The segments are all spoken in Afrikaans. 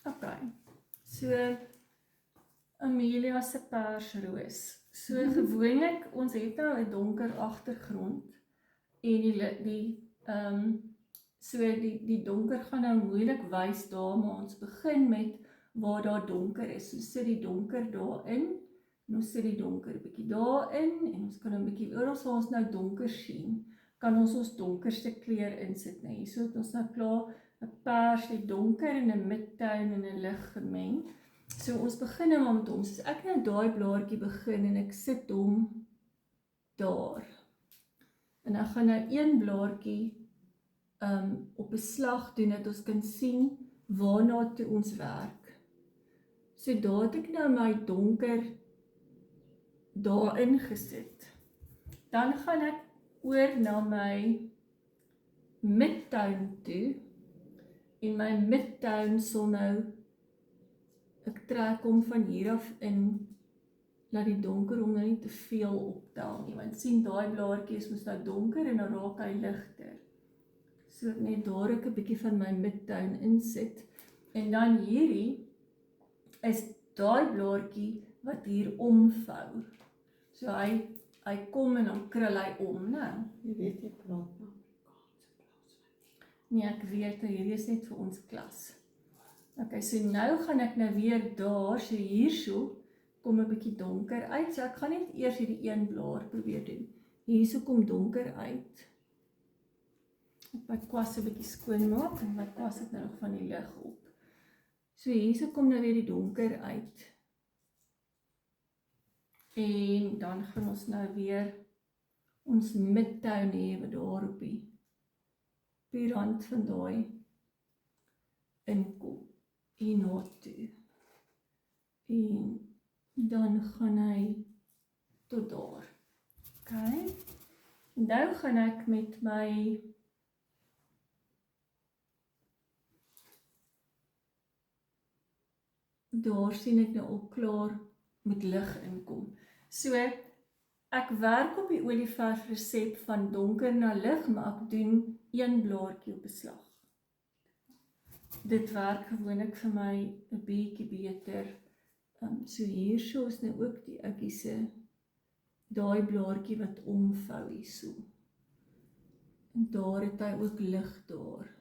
Ok, so Amelia se persroos. So gewoonlik, ons het nou 'n donker agtergrond en die donker gaan nou moeilik wys daar, maar ons begin met waar daar donker is. Ons sit die donker daarin, en ons sit die donker bietjie daarin, en ons kan 'n bietjie, oral waar ons nou donker sien, kan ons donkerste kleur insit. Nou, hierso het ons nou klaar 'n pers, die donker en 'n midtoon en 'n lig gemeng. So ons begin nou met hom. So ek nou daai blaartjie begin en ek sit hom daar. En ek gaan nou een blaartjie op 'n slag doen dat ons kan sien waarna toe ons werk. So daar het ek nou my donker daarin gesit. Dan gaan ek oor na my midtown toe. En my midtown sal nou, ek trek hom van hier af in, laat die donker hom nou nie te veel optel nie, want sien daai blaartjie is mos nou donker en dan raak hy ligter. So ek net daar ek 'n bietjie van my midtown insit, en dan hierdie is daai blaartjie wat hier omvou. So hy kom en dan krul hy om, nou. Jy weet jy praat nou Afrikaans in plaas van Nee, ek weet, hierdie is net vir ons klas. Ok, so nou gaan ek nou weer daar, so hierso kom 'n bietjie donker uit, so ek gaan net eers hierdie een blaar probeer doen. Hierso kom donker uit. Ek my kwas 'n bietjie skoon maak, en my kwas het nou nog van die lig op. So hierso kom nou weer die donker uit. En dan gaan ons nou weer ons midtown hê wat daar op die rand van daai inkom. Hierna toe. En dan gaan hy tot daar. Ok. Nou gaan ek met my daar sien ek nou al klaar met lig inkom. So ek werk op die olieverf resep van donker na lig, maar ek doen een blaartjie op 'n slag. Dit werk gewoonlik vir my 'n bietjie beter. So hierso is nou ook die ouetjie se daai blaartjie wat omvou hierso. En daar het hy ook lig daar.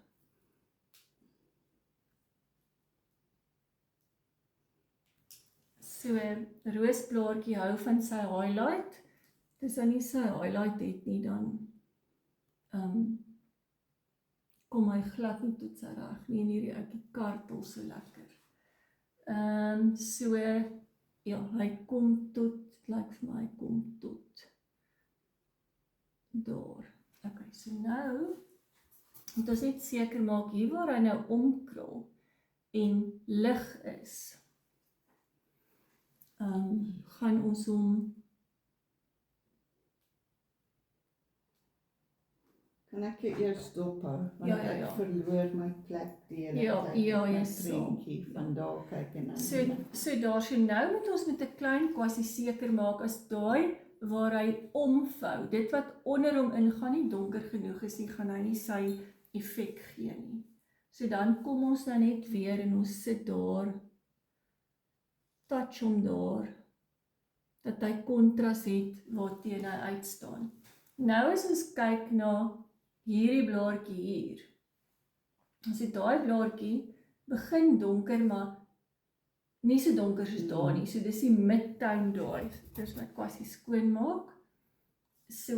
So roosblaartjie hou van sy highlight. Dis dan nie sy highlight het nie, dan kom hy glad nie tot sy reg nie, en hierdie ouetjie kartel so lekker. So ja, hy kom tot, dit lyk vir my, hy kom tot daar. Ok, so nou moet ons net seker maak hier waar hy nou omkrul en lig is. Gaan ons hom, Kan ek jou eers dophou? Want Ja. ek verloor my plek deur Ja, ek ja, my jy sal. prentjie van daar kyk en dan. So daar, so nou moet ons met 'n klein kwassie seker maak as daai waar hy omvou, dit wat onder hom ingaan nie donker genoeg is nie, gaan hy nie sy effek gee nie. So dan kom ons nou net weer en ons sit daar, touch hom daar, dat hy kontras het waarteen hy uitstaan. Nou as ons kyk na hierdie blaartjie hier, as dit daai blaartjie begin donker, maar nie so donker soos daar nie, so dis die midtown daai, dis my kwassie skoon maak. So,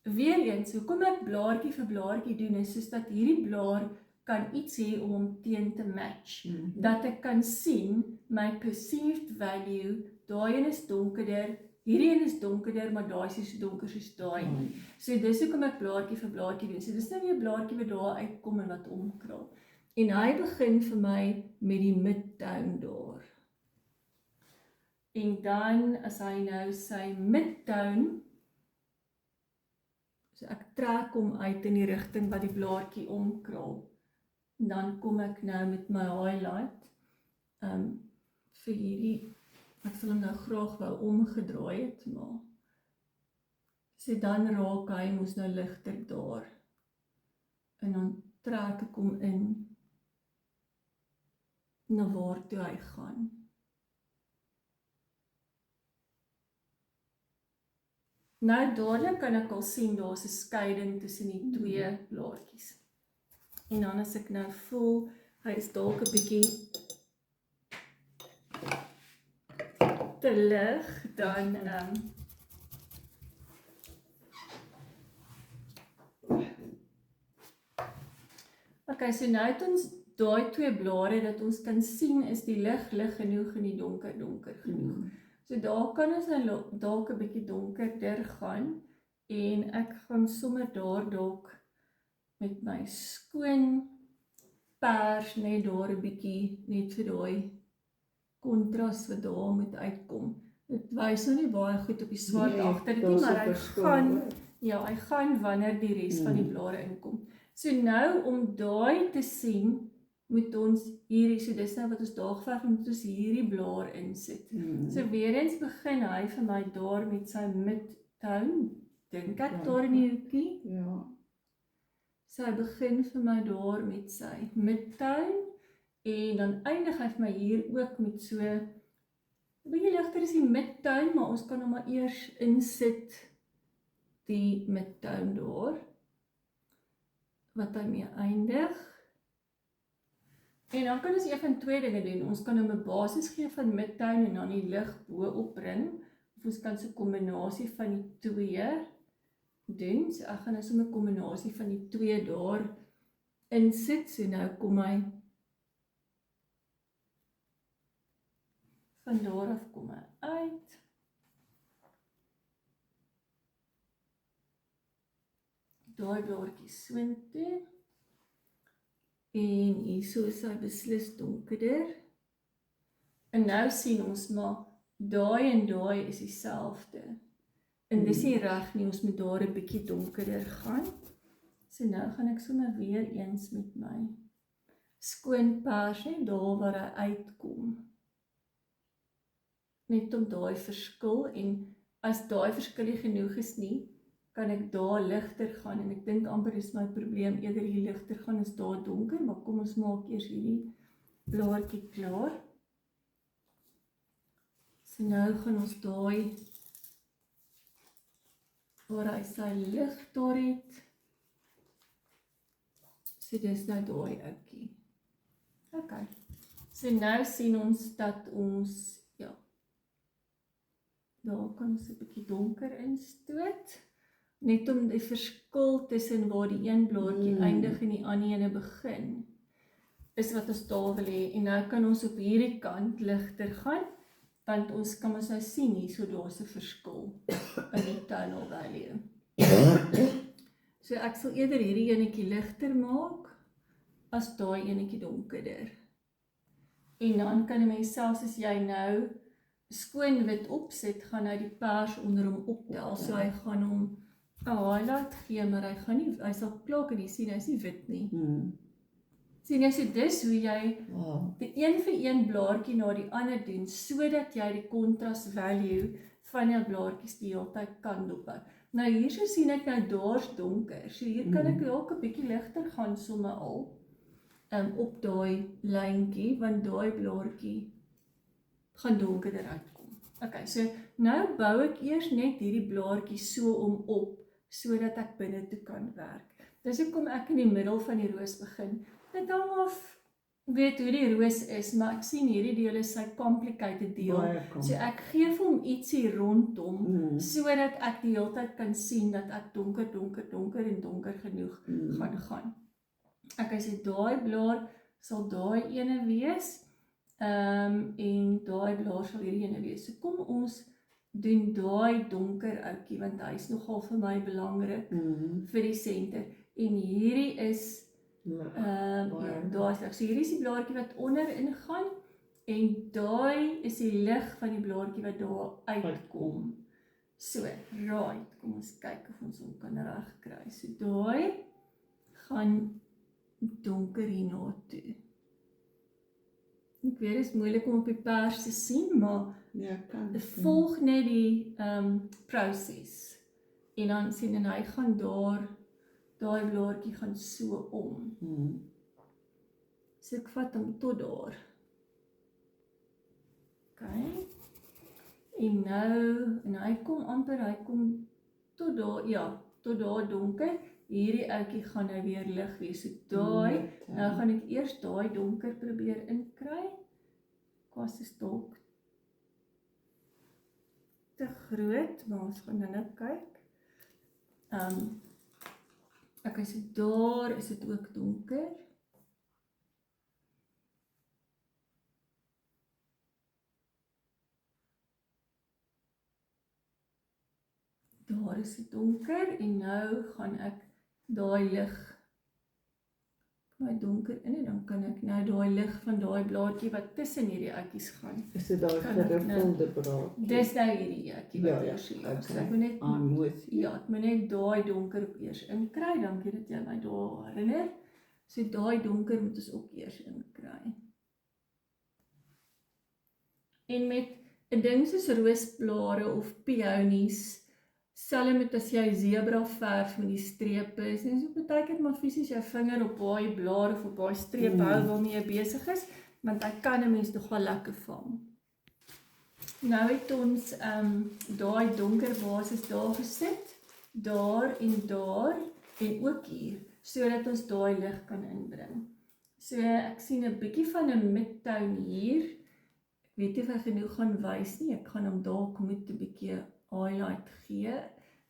weer eens, hoekom ek blaartjie vir blaartjie doen, is soos dat hierdie blaar kan iets hê om hom teen te match, dat ek kan sien, my perceived value, daai een is donkerder, hierdie een is donkerder, maar daai is nie so donker soos daai nie. So dis hoekom ek blaartjie vir blaartjie doen. So dis nou weer 'n blaartjie wat daar uitkom en wat omkrul. En hy begin vir my met die midtown daar. En dan as hy nou sy midtown, so ek trek hom uit in die rigting wat die blaartjie omkrul. En dan kom ek nou met my highlight, vir hierdie, ek sal hom nou graag wou omgedraai het, maar so dan raak hy mos nou ligter daar. En dan trek ek hom in na waartoe hy gaan. Nou dadelik kan ek al sien daar's 'n skeiding tussen die twee blaartjies. En dan as ek nou voel, hy is dalk 'n bietjie te lig, dan okay, so nou het ons daai twee blare dat ons kan sien is die lig genoeg en die donker genoeg. So daar kan ons nou dalk 'n bietjie donkerder gaan en ek gaan sommer daar dalk met my skoon pers net daar 'n bietjie net vir daai kontras wat daar moet uitkom. Dit wys nou nie baie goed op die swart agter dit nie, maar hy gaan wanneer die res van die blare inkom. So nou om daai te sien, moet ons hierdie, so dis nou wat ons daar geverf, moet ons hierdie blaar insit. So weer eens begin hy vir my daar met sy midtone, dink ek daar in die hoekie. Ja. So hy begin vir my daar met sy midtone, en dan eindig hy vir my hier ook met so, 'n bietjie ligter is die midtone, maar ons kan hom maar eers insit, die midtone daar, wat hy mee eindig. En dan kan ons een van twee dinge doen. Ons kan hom 'n basis gee van midtone en dan die lig bo-op bring, of ons kan so 'n kombinasie van die twee doen. So ek gaan nou sommer 'n kombinasie van die twee daar insit. So nou kom hy van daar af kom hy uit. Daai blaartjie soontoe. En hierso is hy beslis donkerder. En nou sien ons maar, daai en daai is dieselfde. En dis nie reg nie, ons moet daar 'n bietjie donkerder gaan. So nou gaan ek sommer weer eens met my skoon pers net daar waar hy uitkom. Net om daai verskil, en as daai verskil nie genoeg is nie, kan ek daar ligter gaan, en ek dink amper is my probleem eerder hier ligter gaan as daar donker, maar kom ons maak eers hierdie blaartjie klaar. So nou gaan ons daai, waar hy sy lig daar het, so dis nou daai ouetjie. Okay, so nou sien ons dat ons, ja, daar kan ons 'n bietjie donker instoot, net om die verskil tussen waar die een blaartjie eindig en die ander ene begin, is wat ons daar wil hê. En nou kan ons op hierdie kant ligter gaan, want ons kan ons nou sien hierso daar's 'n verskil in die tonal value. So ek sal eerder hierdie enetjie ligter maak as daai enetjie donkerder. En dan kan 'n mens selfs as jy nou skoon wit opsit, gaan hy die pers onder hom optel, so hy gaan hom 'n highlight gee, maar hy sal klaar kan jy sien, hy is nie wit nie. Sien jy, so dis hoe jy die een vir een blaartjie na die ander doen, sodat jy die contrast value van jou blaartjies die hele tyd kan dophou. Nou hierso sien ek nou daar's donker, so hier kan ek ook 'n bietjie ligter gaan somme al, op daai lyntjie, want daai blaartjie gaan donkerder uitkom. Okay, so nou bou ek eers net hierdie blaartjie so op, sodat ek binne toe kan werk. Dis hoekom ek in die middel van die roos begin. Dit hang af, weet hoe die roos is, maar ek sien hierdie deel is sy complicated deel. So ek gee vir hom ietsie rondom, sodat ek die hele tyd kan sien dat ek donker en donker genoeg gaan. Okay, so daai blaar sal daai ene wees, en daai blaar sal hierdie ene wees. So kom ons doen daai donker ouetjie, want hy is nogal vir my belangrik vir die senter. En hierdie is daar, so hierdie is die blaartjie wat onder ingaan, en daai is die lig van die blaartjie wat daar uitkom. So, right, kom ons kyk of ons hom kan reg kry. So daai gaan donker hierna toe. Ek weet, dit is moeilik om op die pers te sien, maar volg net die proses. En dan sien, en hy gaan daai blaartjie gaan so om. So ek vat hom tot daar. En nou, en hy kom amper, hy kom tot daar, ja, tot daar donker. Hierdie ouetjie gaan nou weer lig wees. So daai, nou gaan ek eers daai donker probeer inkry. Kwas is dalk te groot, maar ons gaan nou kyk. Okay, so daar is dit ook donker. Daar is dit donker en nou gaan ek daai lig my donker in en dan kan ek nou daai lig van daai blaadjie wat tussen hierdie uitjies gaan. Is dit daai Kan ek geriffelde braadjie? Dis nou hierdie uitjie wat Ja, eers hier is. So okay. ek moet net I'm with you. ja, ek moet net daai donker eers inkry. Dankie dat jy my daar herinner. So daai donker moet ons ook eers inkry. En met 'n ding soos roosblare of peonies, selfs met as jy zebra verf met die strepe is, en so baie keer maar fisies jou vinger op daai blaar of op daai streep hou waarmee jy besig is, want hy kan 'n mens nogal lekker vang. Nou het ons daai donker basis daar gesit, daar en ook hier, sodat ons daai lig kan inbring. So ek sien 'n bietjie van 'n midtone hier. Ek weet nie of ek genoeg gaan wys nie, ek gaan hom dalk met 'n bietjie highlight gee,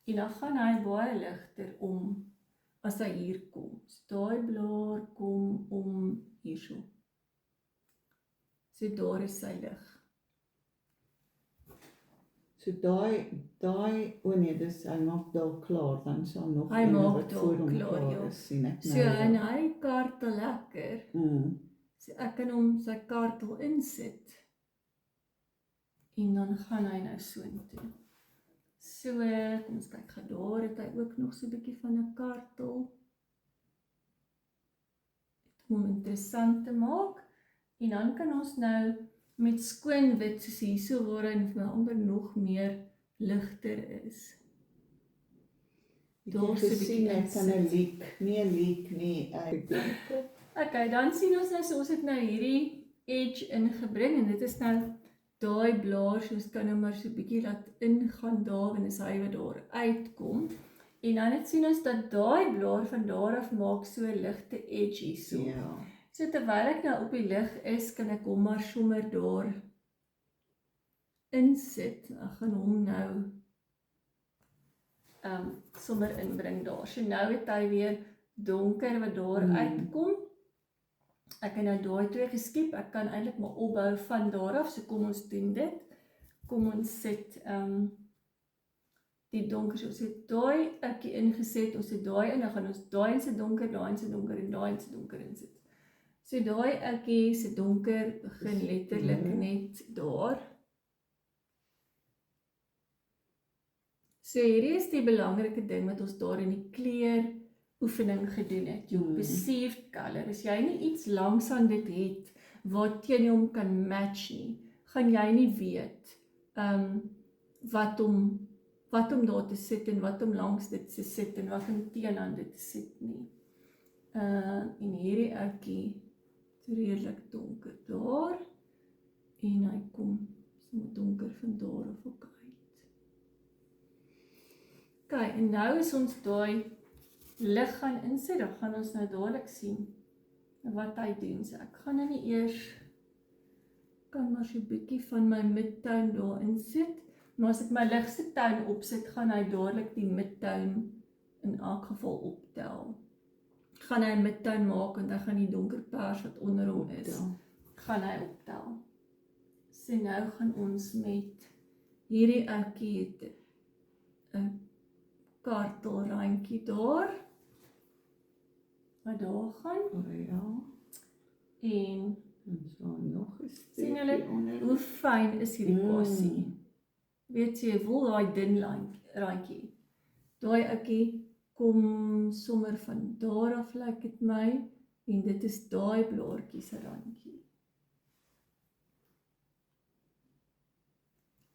en dan gaan hy baie ligter om, as hy hier kom. So daai blaar kom om hierso. So daar is sy lig. So o nee, dis hy maak daar klaar, dan sal nog Hy een maak wat daar voor hom klaar, ja. is, sien ek So en hy kartel lekker. So ek kan hom sy kartel insit. En dan gaan hy nou soontoe. So, kom ons kyk, daar het hy ook nog so 'n bietjie van 'n kartel. Om interessant te maak. En dan kan ons nou met skoon wit soos hierso waar hy vir my amper nog meer ligter is. Daar gesien ek kan 'n leek, nie Okay, dan sien ons nou, so ons het nou hierdie edge ingebring en dit is nou daai blaar, soos kan nou maar so 'n bietjie laat ingaan daar en is hy wat daar uitkom. En dan het sien ons dat daai blaar van daar af maak so 'n ligte edge hierso. Ja. So terwyl ek nou op die lig is, kan ek hom maar sommer daar insit. Ek gaan hom nou sommer inbring daar. So nou het hy weer donker wat daar uitkom. Ek het nou daai twee geskiep. Ek kan eintlik maar opbou van daar af. So kom ons doen dit. Kom ons sit die donker, so ons het daai ekkie ingeset, ons het daai in, dan gaan ons daai in se donker, daai in se donker en daai in se donker insit. So daai ekkie se donker begin letterlik net daar. So hierdie is die belangrike ding wat ons daar in die kleur oefening gedoen het. Jou perceived color. As jy nie iets langs aan dit het wat teen jy hom kan match nie, gaan jy nie weet wat om daar te sit en wat om langs dit te sit en wat om teen aan dit te sit nie. En hierdie ekkie redelik donker daar en hy kom sommer donker van daar af ook uit. Okay, en nou is ons daai lig gaan insit, dan gaan ons nou dadelik sien wat hy doen. So ek gaan nou nie eers, kan maar so 'n bietjie van my midtone daar insit, maar as ek my ligste toon opsit, gaan hy dadelik die midtone in elk geval optel. Gaan hy 'n midtone maak, want hy gaan die donker pers wat onder hom is, gaan hy optel. So nou gaan ons met hierdie ekkie het 'n kartelrandjie daar, wat daar gaan, Ja. en So nog 'n sien julle hoe fyn is hierdie kwassie. Weet jy, wil daai dun randjie. Daai ekkie kom sommer van daar af, lyk dit my, en dit is daai blaartjie se randjie.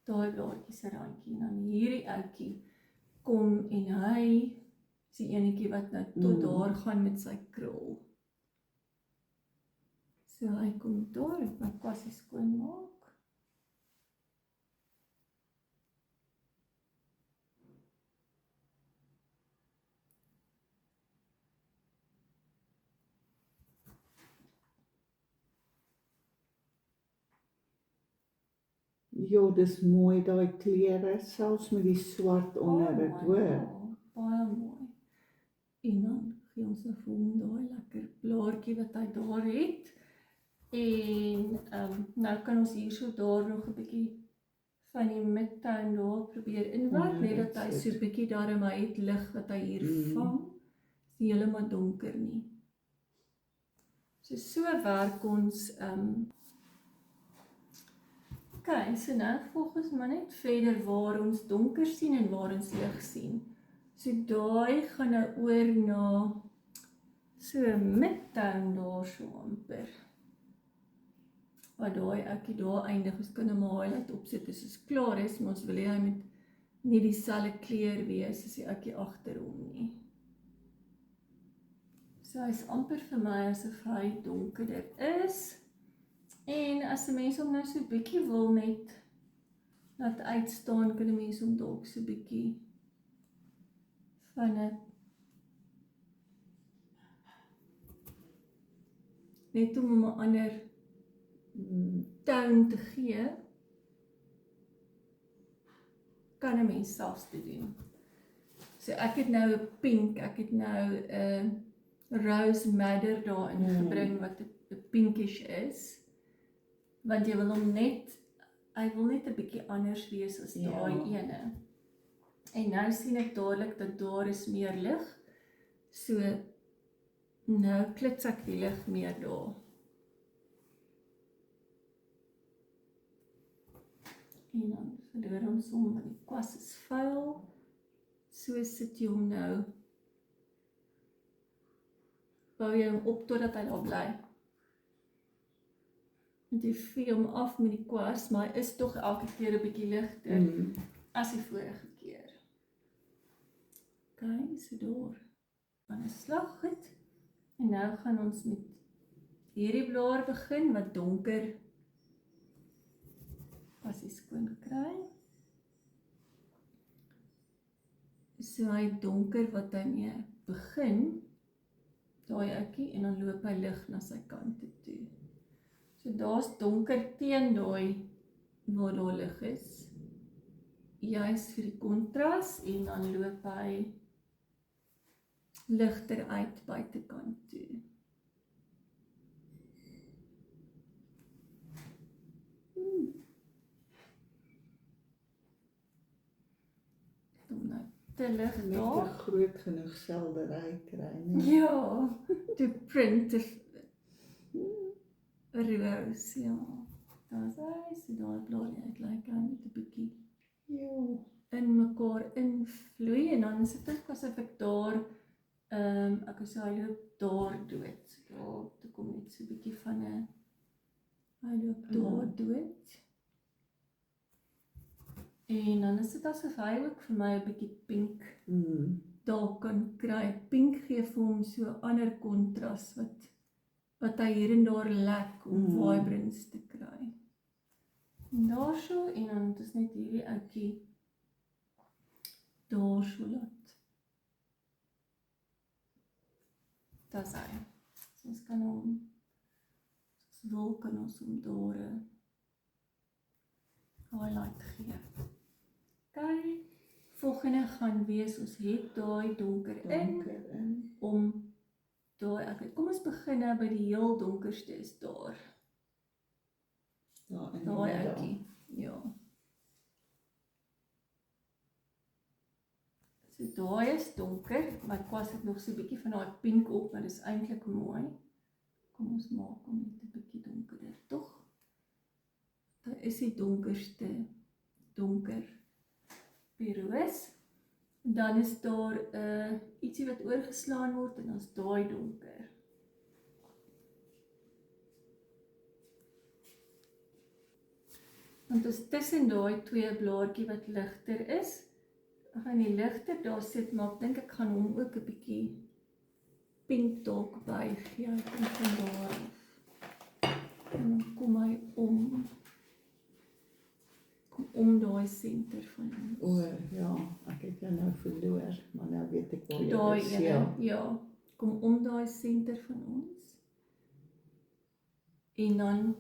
Daai blaartjie se randjie, en dan hierdie ouetjie kom en hy is die enetjie wat nou tot daar gaan met sy krul. So hy kom daar, ek my kwassie skoon maak. Ja, dis mooi daai kleure, selfs met die swart onder dit, mooi, hoor. ja, baie mooi. En dan gee ons nou vir hom daai lekker blaartjie wat hy daar het. En nou kan ons hierso daar nog 'n bietjie van die midtown daar probeer inwerk, net dat hy so 'n bietjie daarom hy het lig wat hy hier vang. Is nie heeltemal donker nie. So werk ons okay, so nou volg ons maar net verder waar ons donker sien en waar ons lig sien. So daai gaan nou oor na so midtown daar so amper. Waar daai ouetjie daar eindig, ons kan hom 'n highlight opsit as ons klaar is, maar ons wil hê hy moet nie dieselfde kleur wees as die ouetjie agter hom nie. So hy's amper vir my asof hy donkerder is. En as 'n mens hom nou so 'n bietjie wil net laat uitstaan, kan 'n mens hom dalk so 'n bietjie van 'n net om hom 'n ander toon te gee, kan 'n mens selfs te doen. So ek het nou 'n pink, ek het nou 'n rose madder daarin gebring wat 'n pinkish is, want jy wil hom net, hy wil net 'n bietjie anders wees as daai ene. En nou sien ek dadelik dat daar is meer lig, so nou klits ek die lig meer daar. En dan verloor ons hom, want die kwas is vuil. So sit jy hom nou, bou jy hom op totdat hy daar bly. En jy vee hom af met die kwas, maar hy is tog elke keer 'n bietjie ligter as die vorige keer. Okay, so daar van 'n slag goed. En nou gaan ons met hierdie blaar begin wat donker as hy skoon kry. So hy donker wat hy mee begin, daai ouetjie, en dan loop hy lig na sy kante toe. So daar's donker teen daai waar daar lig is, juis vir die kontras, en dan loop hy ligter uit buitekant toe. Om nou te lig Net 'n daar. groot genoeg seldery kry, nee. Ja, to print 'n roos, ja. Daar's hy, so daar blaar jy, ek lyk hy met 'n bietjie in mekaar invloei, en dan sit ek asof ek daar, ek sê hy loop daar dood, so daar kom net so 'n bietjie van 'n, hy loop daar dood. En dan is dit asof hy ook vir my 'n bietjie pink daar kan kry. Pink gee vir hom so 'n ander kontras wat hy hier en daar lek om vibrance te kry. En daarso, en dan het ons net hierdie ouetjie daarso laat. Dis hy. So ons kan hom, as ons wil, kan ons hom daar 'n highlight gee. Okay, volgende gaan wees, ons het daai donker in, om daai, kom ons begin nou by die heel donkerste is daar. Daai ouetjie, ja. So daai is donker, my kwas het nog so 'n bietjie van daai pink op, maar dis eintlik mooi. Kom ons maak hom net 'n bietjie donkerder, tog? Daar is die donkerste donker die roos. Dan is daar ietsie wat oorgeslaan word, en dan is daai donker. Want as tussen daai twee blaartjie wat ligter is, gaan die ligter daar sit, maar ek dink ek gaan hom ook 'n bietjie pink dalk bygee, kom van daar af. En dan kom hy om daai senter van ons. Ja, ek het jou nou verloor, maar nou weet ek waar jy Daai is. ene, ja, kom om daai senter van ons. En dan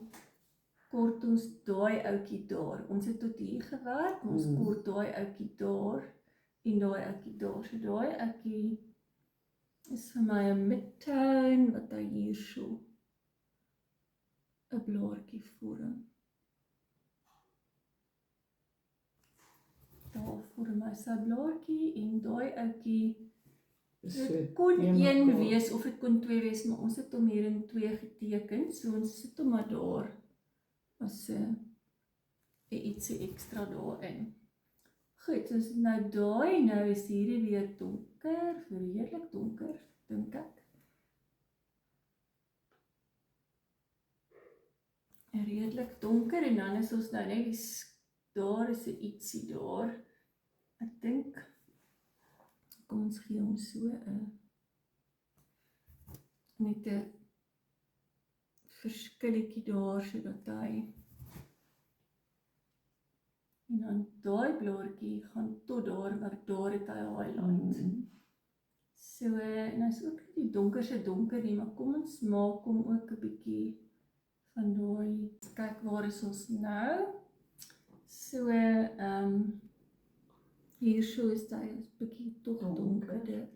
kort ons daai ouetjie daar. Ons het tot hier gewerk, ons kort daai ouetjie daar en daai ouetjie daar. So daai ouetjie is vir my 'n midtone wat hy hier so 'n blaartjie vorm. Daar vorm hy sy blaartjie en daai ouetjie, dit kon een wees of dit kon twee wees, maar ons het hom hier in 2 geteken, so ons sit hom maar daar as 'n ietsie ekstra daarin. Goed, so is nou daai, nou is hierdie weer donker, redelik donker, dink ek. Redelik donker en dan is ons nou net, daar is 'n ietsie daar. Ek dink, kom ons gee hom so 'n net 'n verskilletjie daar sodat hy, en dan daai blaartjie gaan tot daar, maar daar het hy highlight. So, en hy is ook nie die donkerste donker nie, maar kom ons maak hom ook 'n bietjie van daai, kyk waar is ons nou. So, hier so is hy 'n bietjie tog donkerder.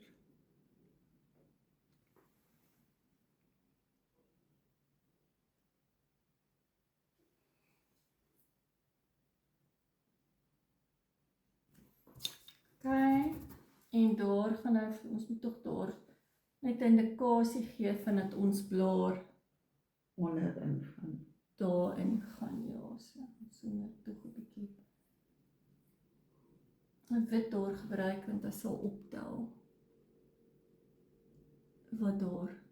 Okay, en daar gaan hy, ons moet tog daar net 'n indikasie gee van dat ons blaar onderin gaan. daarin gaan, ja, so net tog 'n bietjie 'n wit daar gebruik, want hy sal optel wat daar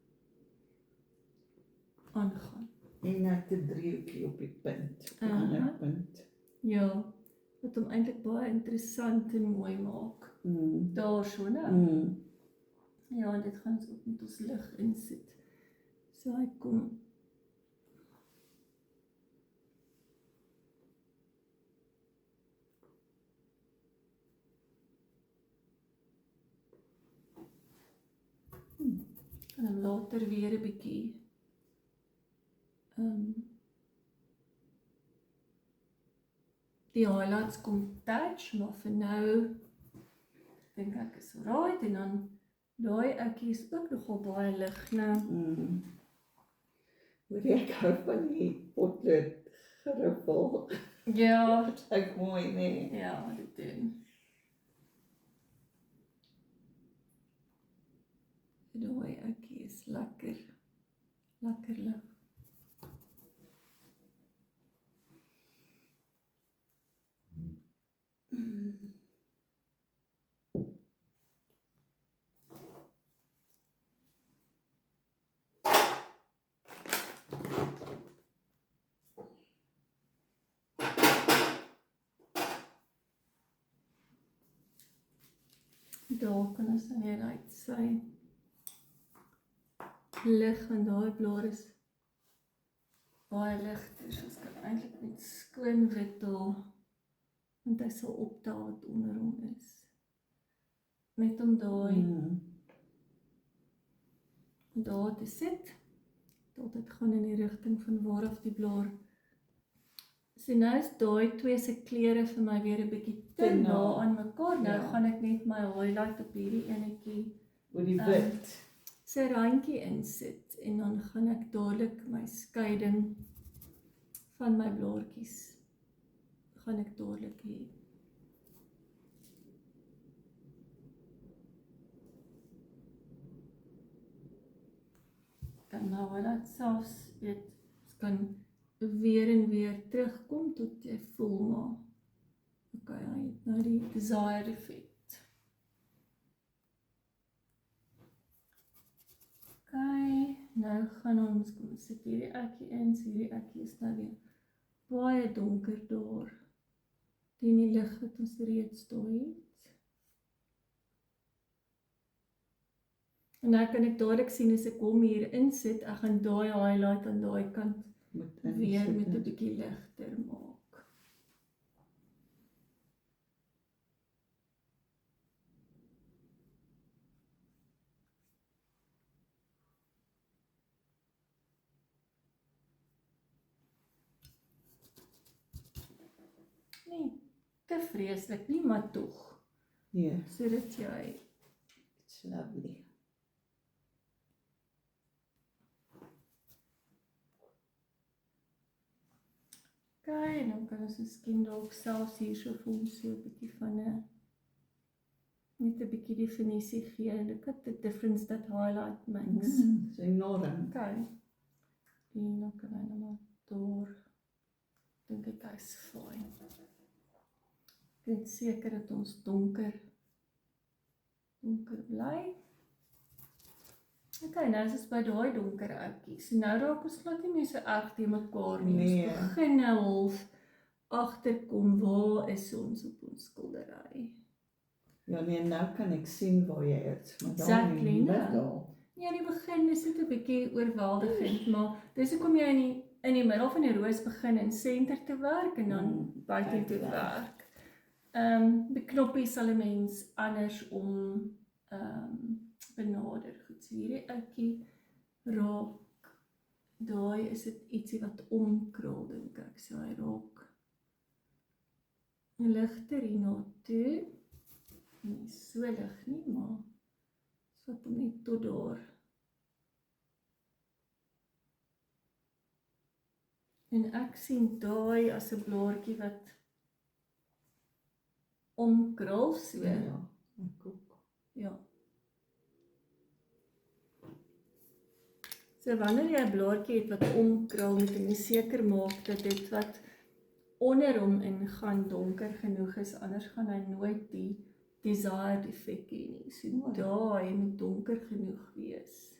aangaan. En net 'n driehoekie op die punt, die ander punt. Ja, wat hom eintlik baie interessant en mooi maak. Daar so, né? Ja, en dit gaan ons ook met ons lig insit. So hy kom kan hom later weer 'n bietjie die highlights kom touch, maar vir nou dink ek is right, en dan daai ouetjie is ook nogal baie lig, né? Hoor ek hou van die potlood geribbel. Ja, Dit lyk mooi, nee. ja, dit doen. Daai ouetjie is lekker lig. Daar kan ons dan weer uit sy lig, en daai blaar is baie ligter, so ons kan eintlik met skoon wit daar, want hy sal optel wat onder hom is. Net om daai daar te sit, dat dit gaan in die rigting van waar af die blaar. So nou is daai twee se kleure vir my weer 'n bietjie te na aan mekaar. Nou gaan ek net my highlight op hierdie enetjie Oor die wit. sy randjie insit, en dan gaan ek dadelik my skeiding van my blaartjies gaan ek dadelik hê. Dan nou dat selfs weet, kan weer en weer terugkom tot jy voel maar okay, hy het nou die desired effect. Okay, nou gaan ons, kom ons sit hierdie ekkie in, so hierdie ekkie is nou weer baie donker daar, teen die lig wat ons reeds daar het. En nou kan ek dadelik sien as ek hom hier insit, ek gaan daai highlight aan daai kant weer met 'n bietjie ligter maak. nie te vreeslik nie, maar tog. Yeah, Sodat jy it's lovely. kyk, en dan kan ons miskien dalk selfs hierso vir ons so 'n bietjie van 'n net 'n bietjie definisie gee. Look at the difference that highlight makes. It's enorm. Kyk. En dan kan hy nou maar door. Dink ek hy's fyn. Ek weet seker dat ons donker bly. Okay, nou is ons by daai donker ouetjie. So nou raak ons glad nie meer so erg te mekaar nie. Nee. Ons begin nou half agterkom waar is ons op ons skildery. Ja nee, nou kan ek sien waar jy is, maar dan Exactly, in die nee. middel. Ja, in die begin is dit 'n bietjie oorweldigend, maar dis hoekom jy in die middel van die roos begin in senter te werk en dan buitentoe werk. Die knoppie sal 'n mens andersom benader. Goed, so hierdie ouetjie raak, daai is dit ietsie wat omkrul, dink ek. So hy raak ligter hierna toe. Nie so lig nie, maar so wat hom net tot daar. En ek sien daai as 'n blaartjie wat omkrul so. Ja, ek ook. Ja. So wanneer jy 'n blaartjie het wat omkrul, moet jy seker maak dat dit wat onder hom ingaan donker genoeg is, anders gaan hy nooit die desired effek hê nie. So daai moet donker genoeg wees.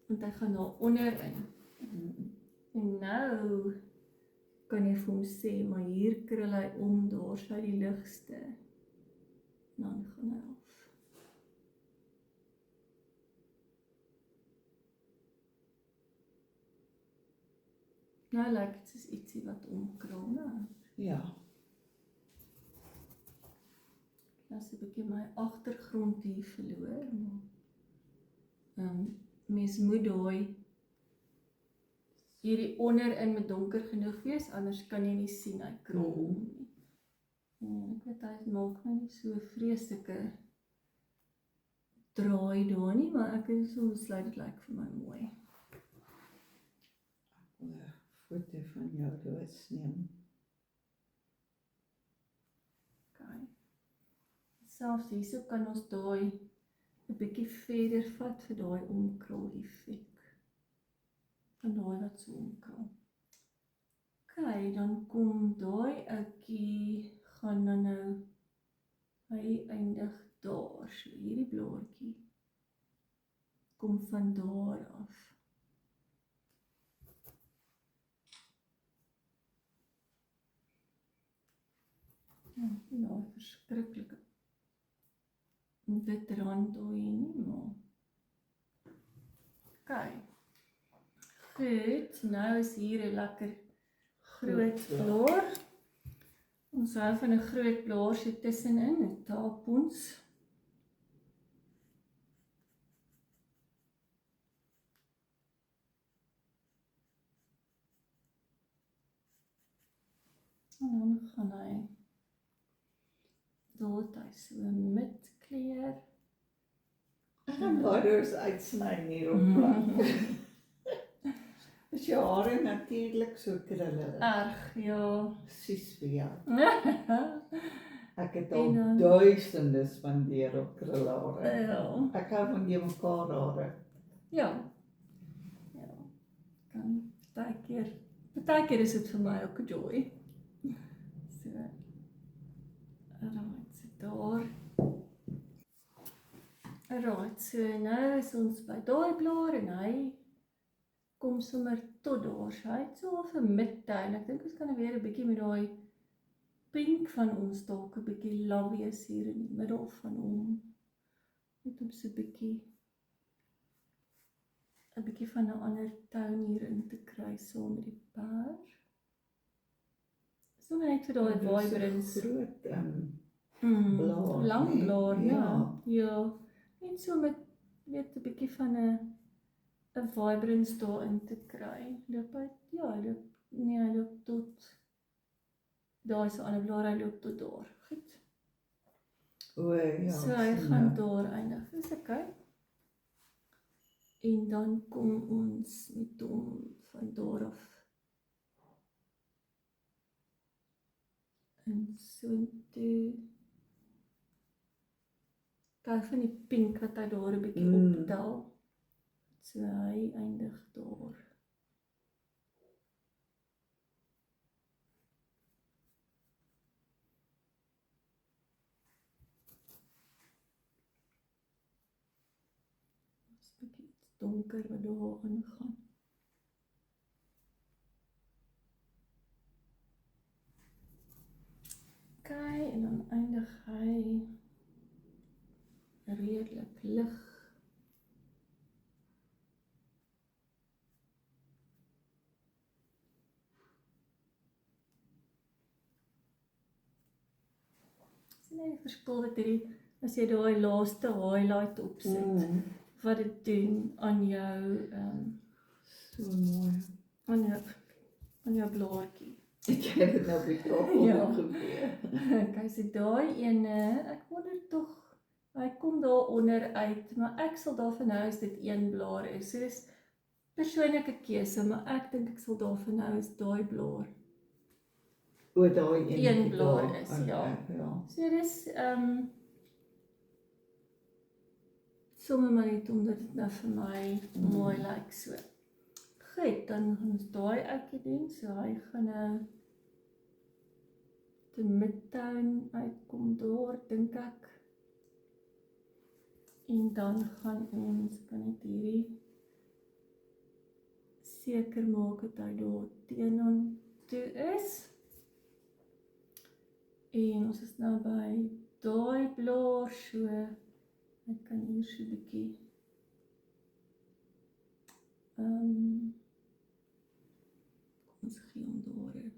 Want hy gaan daar onderin. En nou kan jy vir hom sê, maar hier krul hy om, daar sy die ligste. En dan gaan hy af. Nou lyk dit soos ietsie wat omkrul, né? Ja, As 'n bietjie my agtergrond hier verloor, maar mens moet daai hierdie onderin met donker genoeg wees, anders kan jy nie sien hy krul om nie. En ek weet hy maak nou nie so vreeslike draai daar nie, maar ek is so besluit dit lyk vir my mooi. ek wil 'n foto van jou roos neem. Okay. Selfs hierso kan ons daai 'n bietjie verder vat vir daai omkrul effek. Van daai wat so omkrul. Okay, dan kom daai ouetjie gaan dan nou hy eindig daar. So hierdie blaartjie kom van daar af. Ja, verskriklike wit rand daar nie, maar okay. Goed, nou is hier 'n lekker groot blaar. Ons hou van 'n groot blaar so tussenin, 'n taalpons. En dan gaan hy daar so midkleur. Ek gaan daai roos uitsny hier op plant. Is jou hare natuurlik so krullerig? Erg, ja. Presies vir jou. Ja. Ek het En al dan- duisende spandeer op krulhare. Ja. Ek hou van die mekaar hare. Ja. Kan baie keer is dit vir my ook 'n joy. So. Alright, so daar. Alright, so nou is ons by daai blaar en hy kom sommer tot daar. So hy het so half 'n midtown. Ek dink ons kan weer 'n bietjie met daai pink van ons dalk 'n bietjie love wees hier in die middel van hom. Net om so 'n bietjie van 'n ander toon hier in te kry saam met die pers. So net vir daai vibrance. Groot blaar, Lang nee? blaar, ja. Ja. Ja. En so met weet 'n bietjie van 'n 'n vibrance daarin te kry. Loop uit, ja, hy loop tot, daar is 'n ander blaar, hy loop tot daar. Goed. O ja, So hy sien gaan nou. daar eindig. Dis okay. En dan kom ons met hom van daar af en soontoe. Kyk van die pink wat hy daar 'n bietjie optel. So hy eindig daar. Dis 'n bietjie iets donker wat daar aangaan. Okay, en dan eindig hy redelik lig. Sien jy die verskil wat as jy daai laaste highlight opsit, wat dit doen aan jou, So mooi. aan jou blaartjie. Het jy dit nou betrokken Ja. gebeur? Okay, so daai ene, ek wonder tog, hy kom daar onder uit, maar ek sal daarvan hou as dit een blaar is. So dis persoonlike keuse, maar ek dink ek sal daarvan hou as daai blaar O, daai een blaar is, okay, ja. ja. So dis, sommer maar net omdat dit nou vir my mooi lyk so. Goed, dan gaan ons daai ouetjie doen, so hy gaan nou die midtown uitkom daar, dink ek. En dan gaan ons, kan net hierdie seker maak dat hy daar teenoor toe is. En ons is nou by daai blaar, so ek kan hier so 'n bietjie ons gee hom daar 'n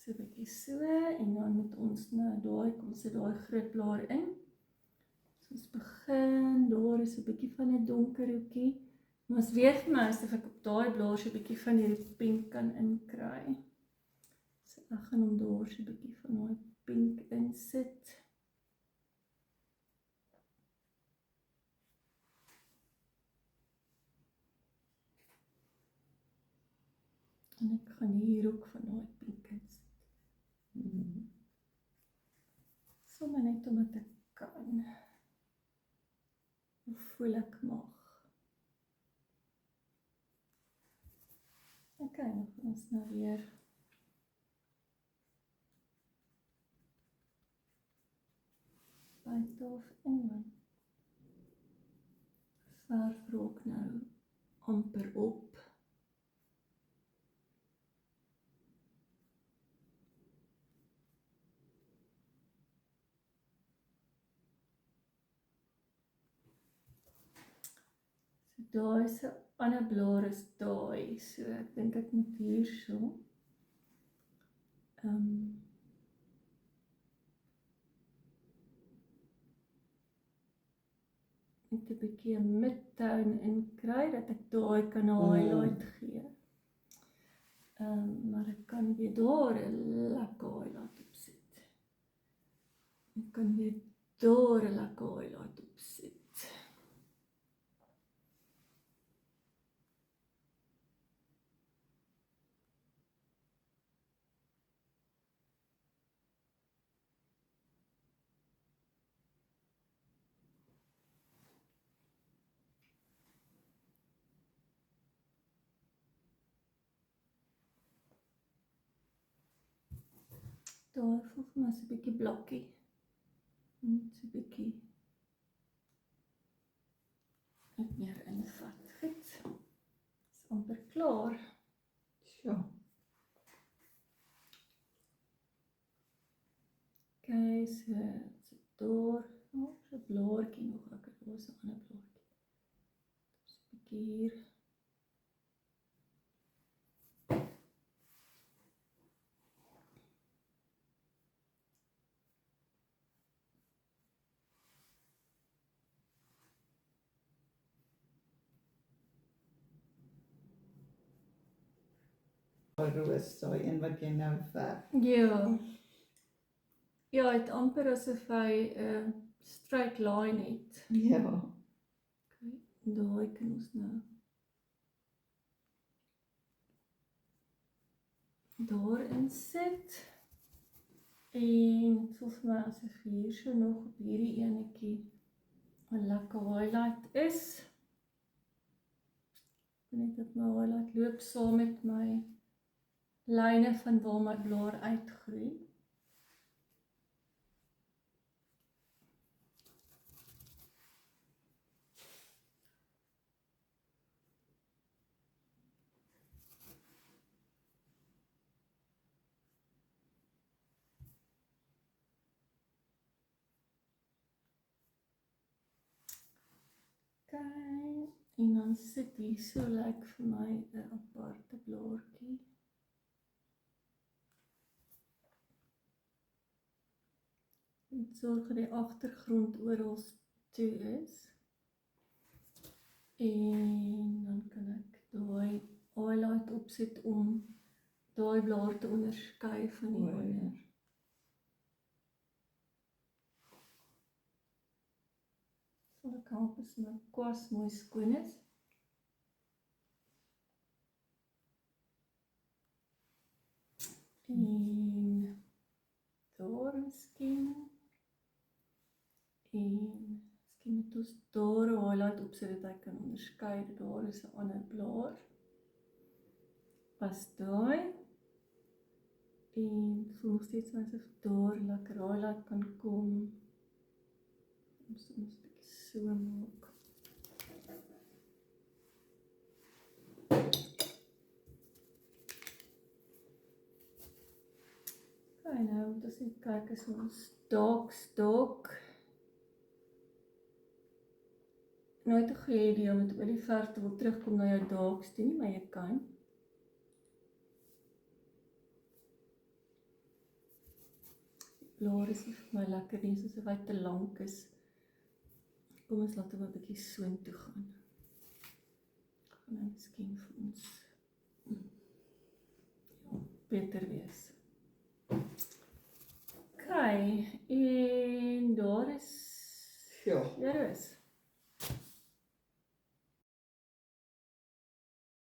so 'n bietjie so, en dan moet ons nou daai, kom sit daai groot blaar in. So ons begin, daar is 'n bietjie van 'n donker hoekie, maar ons weet vir my asof ek op daai blaar so 'n bietjie van hierdie pink kan inkry. So ek gaan hom daar so 'n bietjie van daai pink insit. En ek gaan hier ook van daai pink insit. Sommige net omdat ek kan. Hoe voel ek mag. Okay, dan gaan ons nou weer buite af in. Verf raak nou amper op. So daar is 'n ander blaar is daai, so ek dink ek moet hier so. Net 'n bietjie 'n midtown inkry, dat ek daai kan highlight gee. Maar ek kan weer daar 'n lekker highlight opsit. Ek kan weer daar 'n lekker highlight opsit. Daar voel vir my so 'n bietjie blokkie. Net so 'n bietjie net meer invat. Goed. Is amper klaar. Ja. Okay, so daar, so 'n blaartjie nog, ek het los 'n ander blaartjie. So 'n bietjie hier. Roos, daai een wat jy nou verf. Ja. Ja, het amper asof hy 'n straight line het. Ja. Okay, daai kan ons nou daarin sit. En dit voel vir my asof hier so nog op hierdie enetjie 'n lekker highlight is. Net dat my highlight loop saam met my lyne van waar my blaar uitgroei. Okay, en dan sit hier so lyk vir my 'n aparte blaartjie. En sorg dat die agtergrond oral toe is. En dan kan ek daai highlight opsit om daai blaar te onderskei van die ander. Sal ek help as my kwas mooi skoon is. En daar miskien. En miskien moet ons daar 'n highlight opsit dat ek kan onderskei dat daar is 'n ander blaar. Pas daai. En voel nog steeds asof daar lekker highlight kan kom. Ons moet 'n bietjie so maak. Okay, nou moet ons net kyk as ons dalk nooit 'n goeie idee om met olieverf te wil terugkom na jou dalks toe nie, maar jy kan. Die blaar is nie vir my lekker nie, soos of hy te lank is. Kom ons laat hom 'n bietjie soontoe gaan. Gaan nou miskien vir ons beter wees. Okay, en daar is Ja. Daar is.